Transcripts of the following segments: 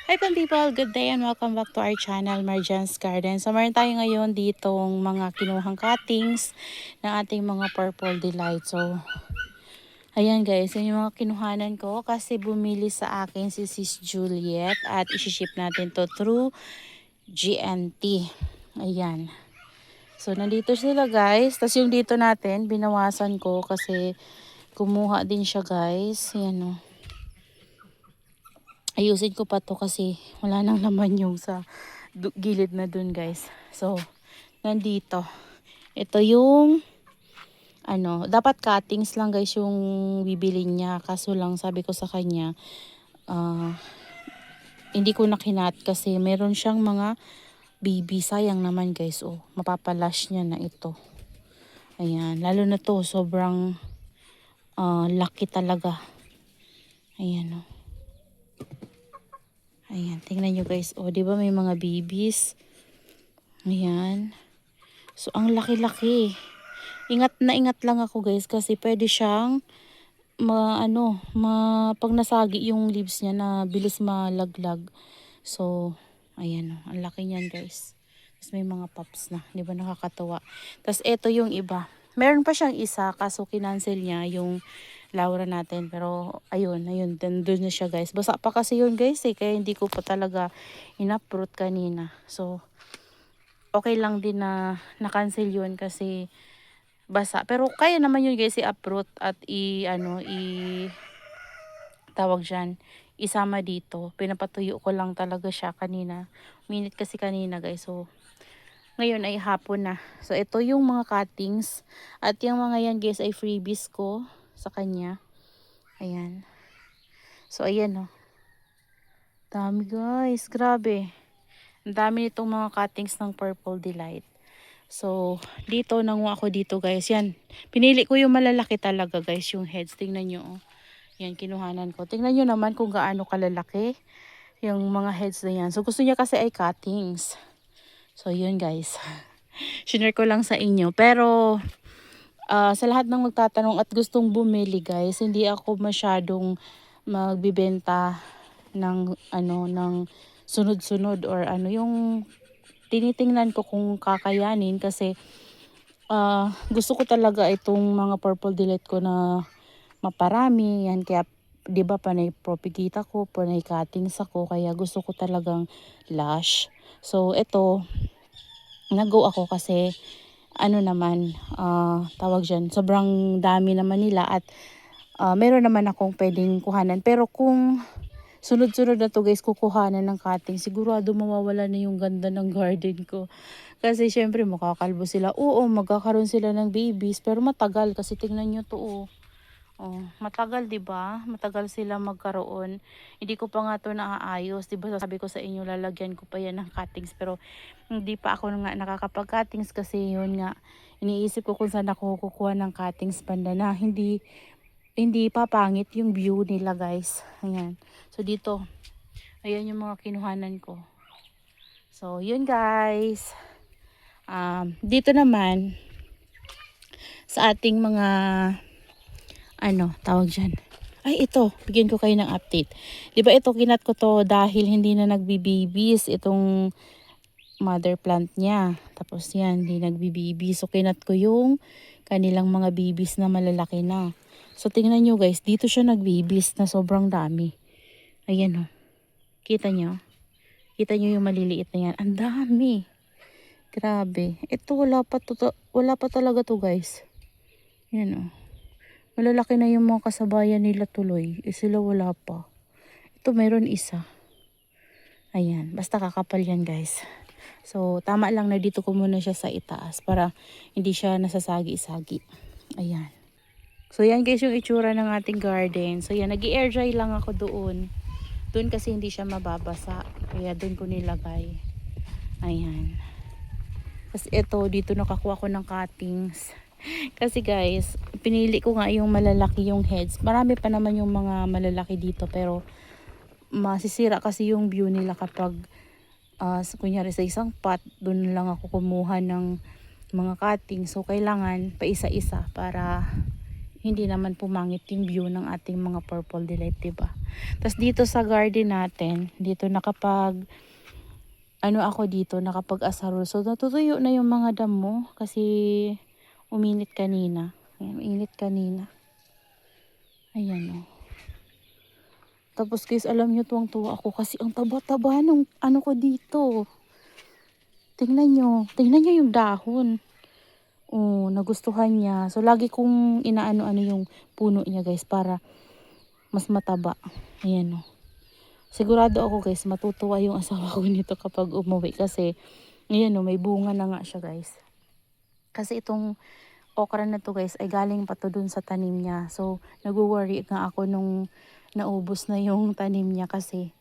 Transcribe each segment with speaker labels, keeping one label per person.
Speaker 1: Hi people, good day and welcome back to our channel, Marjan's Garden. So meron tayo ngayon ditong mga kinuhang cuttings ng ating mga purple delight. So ayan guys, yun yung mga kinuhanan ko kasi bumili sa akin si Sis Juliet at isi-ship natin to through GNT. Ayan. So nandito sila guys. Tapos yung dito natin, binawasan ko kasi kumuha din siya guys. Ayan o. Ayusin ko pa to kasi wala nang laman yung sa gilid na dun guys. So, nandito. Ito yung dapat cuttings lang guys yung bibili niya. Kaso lang sabi ko sa kanya, hindi ko na kinat kasi meron siyang mga baby. Sayang naman guys. Oh, mapapalash niya na ito. Ayan, lalo na to sobrang laki talaga. Ayan oh. Ayan, tingnan nyo guys. O, di ba may mga babies? Ayan. So, ang laki-laki. Ingat na ingat lang ako guys kasi pwede siyang pag nasagi yung leaves niya na bilis malaglag. So, ayan o. Ang laki niyan guys. Tapos may mga pops na. Di ba nakakatawa? Tapos ito yung iba. Meron pa siyang isa kaso kinancel niya yung Laura natin. Pero ayun. Doon na siya guys. Basa pa kasi yun guys eh. Kaya hindi ko pa talaga in-uproot kanina. So, okay lang din na na-cancel yun kasi basa. Pero kaya naman yun guys i-uproot at tawag dyan, isama dito. Pinapatuyo ko lang talaga siya kanina. Minute kasi kanina guys. So, ngayon ay hapon na. So, ito yung mga cuttings. At yung mga yan guys ay freebies ko sa kanya. Ayan. So, ayan oh. Dami guys. Grabe. Ang dami nitong mga cuttings ng Purple Delight. So, dito, nanguha ako dito guys. Yan. Pinili ko yung malalaki talaga guys. Yung heads. Tingnan nyo oh. Yan, kinuhanan ko. Tingnan nyo naman kung gaano kalalaki yung mga heads na yan. So, gusto niya kasi ay cuttings. So, yun guys. Share ko lang sa inyo. Pero, sa lahat ng magtatanong at gustong bumili guys, hindi ako masyadong magbibenta ng sunod-sunod or yung tinitingnan ko kung kakayanin kasi gusto ko talaga itong mga Purple Delight ko na maparami yan, kaya 'di ba panay propagita ko, panay cuttings ako, kaya gusto ko talagang lash. So ito, nag-go ako kasi tawag diyan, sobrang dami naman nila at meron naman akong pwedeng kuhanan. Pero kung sunod-sunod na to guys, kukuhanan ng cutting, sigurado mawawala na yung ganda ng garden ko. Kasi syempre makakalbo sila. Oo, magkakaroon sila ng babies, pero matagal kasi tingnan nyo to oh. Oh, matagal 'di ba? Matagal sila magkaroon. Hindi ko pa nga 'to naaayos, 'di ba? Sabi ko sa inyo lalagyan ko pa 'yan ng cuttings pero hindi pa ako nga nakakapag-cuttings kasi 'yun nga iniisip ko kung saan ako kukuha ng cuttings banda na hindi papangit yung view nila, guys. Ayan. So dito, ayan yung mga kinuhanan ko. So, 'yun guys. Dito naman sa ating mga tawag dyan. Ay, ito. Bigyan ko kayo ng update. Diba ito, kinat ko to dahil hindi na nagbi-babies itong mother plant niya. Tapos yan, hindi nagbi-baby. So, kinat ko yung kanilang mga babies na malalaki na. So, tingnan nyo guys. Dito siya nag-babies na sobrang dami. Ayan o. Kita nyo? Kita nyo yung maliliit na yan. Ang dami. Grabe. Ito, wala pa talaga to guys. Yan o. Malalaki na yung mga kasabayan nila tuloy. Sila wala pa. Ito meron isa. Ayan. Basta kakapal yan guys. So tama lang na dito ko muna siya sa itaas. Para hindi siya nasasagi-sagi. Ayan. So yan guys yung itsura ng ating garden. So yan. Nag-i-air dry lang ako doon. Doon kasi hindi siya mababasa. Kaya doon ko nilagay. Ayan. Tapos ito. Dito nakakuha ko ng cuttings. Kasi guys, pinili ko nga yung malalaki yung heads. Marami pa naman yung mga malalaki dito pero masisira kasi yung view nila kapag kunyari sa isang pot, doon lang ako kumuha ng mga cutting. So kailangan pa isa-isa para hindi naman pumangit yung view ng ating mga purple delight, diba? Tapos dito sa garden natin, dito ako dito, nakapag-asarol. So, natutuyo na yung mga damo kasi uminit kanina. Ayan, uminit kanina. Ayan, oh. Tapos guys, alam nyo, tuwang-tuwa ako kasi ang taba-taba nung ano ko dito. Tingnan nyo yung dahon. Oh, nagustuhan niya. So, lagi kong inaano-ano yung puno niya guys para mas mataba. Ayan, oh. Sigurado ako guys, matutuwa yung asawa ko nito kapag umuwi kasi, ayan, oh, may bunga na nga siya guys. Kasi itong okra na to guys ay galing pa to dun sa tanim niya. So, nag-worry nga ako nung naubos na yung tanim niya kasi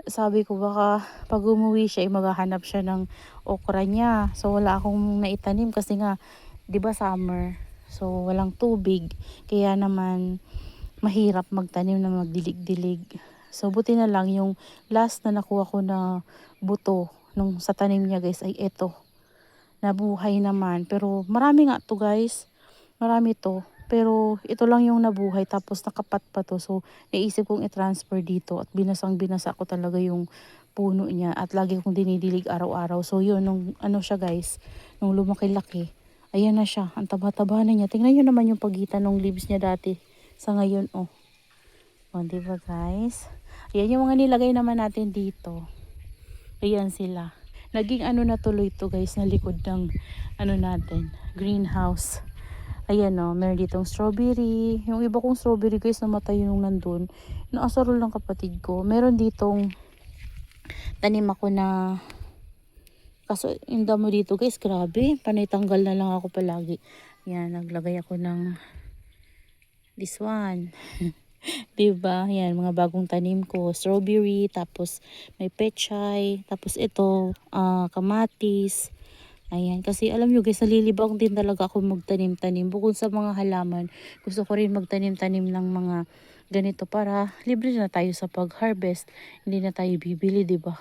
Speaker 1: sabi ko baka pag umuwi siya ay maghahanap siya ng okra niya. So, wala akong naitanim kasi nga 'di ba summer. So, walang tubig. Kaya naman mahirap magtanim na magdilig-dilig. So, buti na lang yung last na nakuha ko na buto nung sa tanim niya guys ay ito. Nabuhay naman. Pero marami nga to guys. Marami to. Pero ito lang yung nabuhay tapos nakapat pa to. So naisip kong i-transfer dito at binasang-binasa ko talaga yung puno niya at lagi kong dinidilig araw-araw. So yun, nung ano siya guys, nung lumaki-laki, ayan na siya. Ang taba-taba na niya. Tingnan nyo naman yung pagitan ng leaves niya dati sa ngayon, oh. O, diba guys? Ayan yung mga nilagay naman natin dito. Ayan sila. Naging ano na tuloy to guys, na likod ng ano natin, greenhouse. Ayan o, meron ditong strawberry. Yung iba kong strawberry guys, namatay nung nandun. Naasarol ng kapatid ko. Meron ditong tanim ako na, kaso yung damo dito guys, grabe. Panay tanggal na lang ako palagi. Yan, naglagay ako ng this one. Diba? Yan, mga bagong tanim ko. Strawberry, tapos may pechay, tapos ito, kamatis. Ayan, kasi alam nyo guys, nalilibang din talaga ako magtanim-tanim. Bukod sa mga halaman, gusto ko rin magtanim-tanim ng mga ganito para libre na tayo sa pag-harvest. Hindi na tayo bibili, diba?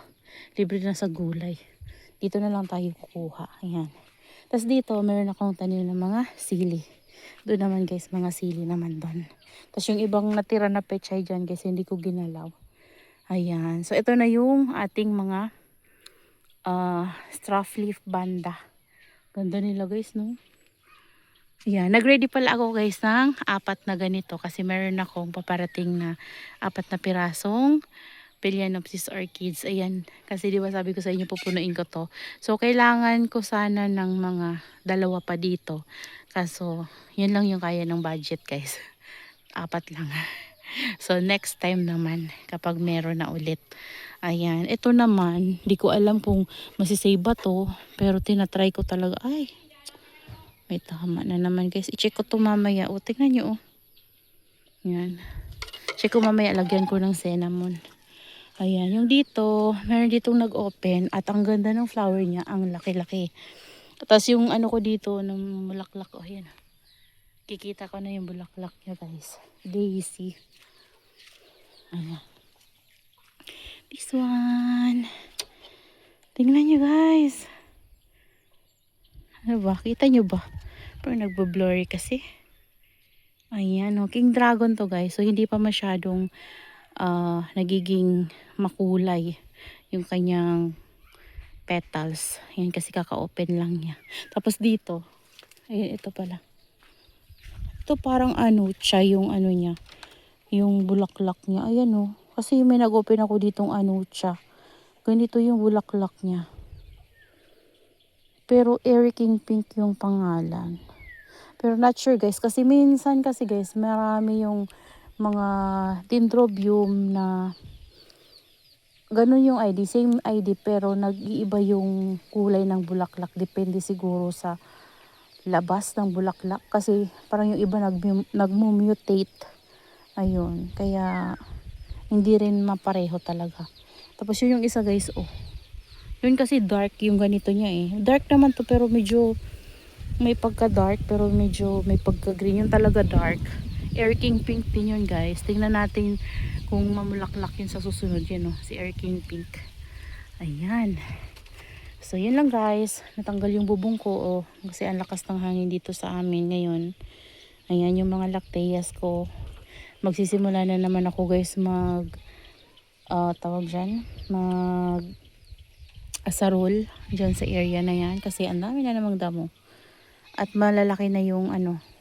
Speaker 1: Libre na sa gulay. Dito na lang tayo kukuha. Ayan. Tapos dito, meron akong tanim ng mga sili. Doon naman guys, mga sili naman doon. Tapos yung ibang natira na pechay dyan guys, hindi ko ginalaw. Ayan. So, ito na yung ating mga straw leaf banda. Ganda nila guys, no? Ayan. Nag-ready pala ako guys ng 4 na ganito kasi meron akong paparating na 4 na pirasong Phalaenopsis orchids. Ayan. Kasi diba sabi ko sa inyo pupunuin ko to. So, kailangan ko sana ng mga 2 pa dito. Kaso, yun lang yung kaya ng budget guys. 4 lang. So, next time naman, kapag meron na ulit. Ayan. Ito naman, di ko alam kung masisave ba to. Pero tinatry ko talaga. Ay, may tama na naman guys. I-check ko to mamaya. O, tingnan nyo, oh. Ayan. Check ko mamaya, lagyan ko ng cinnamon. Ayan. Yung dito, meron ditong nag-open. At ang ganda ng flower niya. Ang laki-laki. Tapos yung ano ko dito, ng bulaklak. Oh, ayan. Kikita ko na yung bulaklak niya guys. Daisy. Ayan. This one. Tingnan nyo guys. Ano ba? Kita nyo ba? Pero nagbo-blurry kasi. Ayan. Oh, King Dragon to guys. So hindi pa masyadong nagiging makulay yung kanyang petals. Ayan kasi kaka-open lang niya. Tapos dito. Ayan, ito pala. Ito parang anucha yung ano niya. Yung bulaklak niya. Ayan oh. Kasi may nag-open ako ditong anucha. Ganito yung bulaklak niya. Pero Airy King Pink yung pangalan. Pero not sure guys. Kasi minsan kasi guys, marami yung mga dendrobium na ganun yung ID. Same ID pero nag-iiba yung kulay ng bulaklak. Depende siguro sa labas ng bulaklak. Kasi parang yung iba nag-mutate. Ayun. Kaya hindi rin mapareho talaga. Tapos yun yung isa guys, oh. Yun kasi dark yung ganito niya eh. Dark naman to pero medyo may pagka-dark pero medyo may pagka-green. Yung talaga dark. Air King Pink din yun guys. Tingnan natin kung mamulaklak yun sa susunod. Yan oh, si Air King Pink. Ayan. So yun lang guys. Natanggal yung bubong ko oh. Kasi ang lakas ng hangin dito sa amin ngayon. Ayan yung mga lacteas ko. Magsisimula na naman ako guys tawag dyan, asarol dyan sa area na yan kasi ang dami na namang damo. At malalaki na yung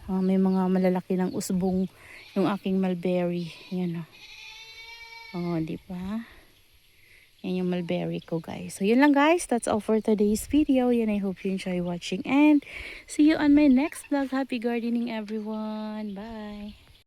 Speaker 1: may mga malalaki ng usbong yung aking mulberry. Yan di ba? Yan yung mulberry ko guys. So yun lang guys, that's all for today's video. Yan, I hope you enjoy watching and see you on my next vlog. Happy gardening everyone. Bye!